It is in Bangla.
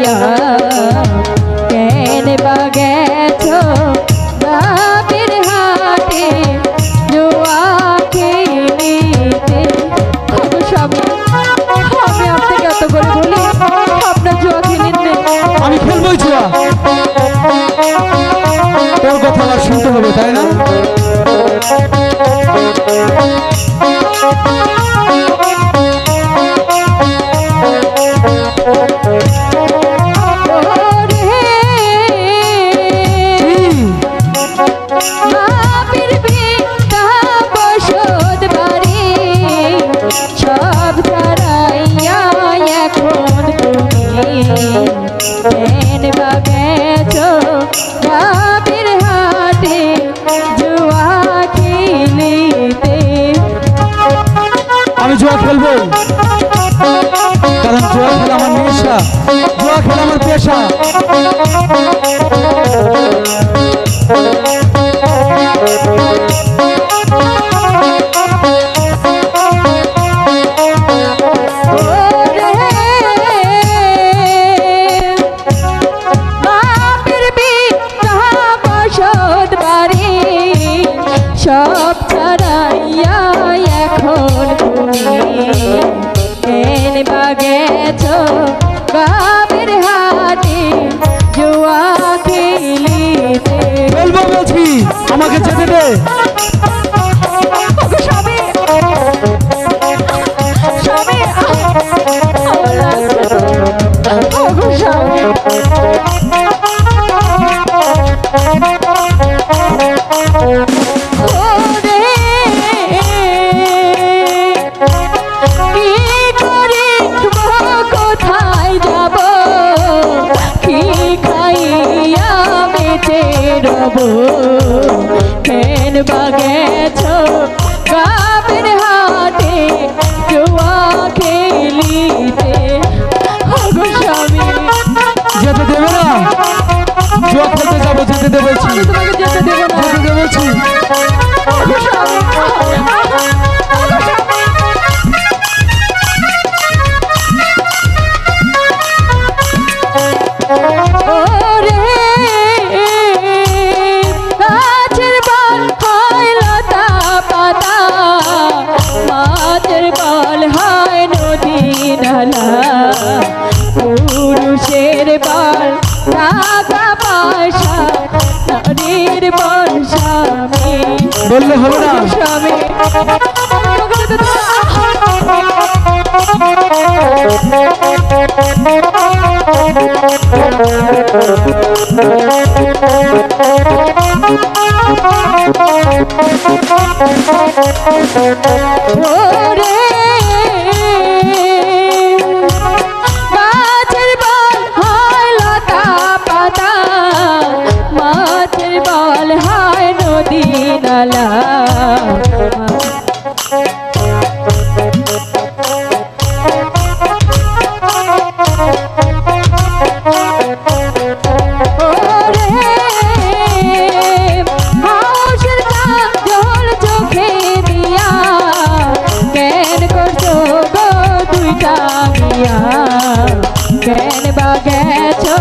ছাড়াইয়া কেন বা গেছো বাপের হাতে জুয়া খেলিতে। স্বামী আমি আপনাকে এত করে বলি আপনার জুয়া খেলেন না। আমি খেলবই জুয়া, তোর কথা আমার শুনতে হবে তাই না? আমি জুয়া খেলবো, কারণ জুয়া খেলা আমার নেশা, জুয়া খেলা আমার পেশা। সব ছাড়াইয়া এখন কেন বা গেছো বাপের হাতে জুয়া খেলিতে। বলবো বলছি, আমাকে যেতে দে। কোথায় যাব কি খাইয়া বেঁচে রব কেন বা গেছো বাপের হাতে জুয়া খেলিতে। স্বামী যেতে দেবে না, জুয়া খেলতে যাবো, যেতে দে বলছি, তোমাকে যেতে দেবো না। যেতে দে বলছি। পুরুষের বল টাকা পয়সা নারীর বল স্বামী। বললে হবে না স্বামী গাছের বল হয় লতা পাতা, মাছের বল হয় নদী নালা। কেন বা গেছো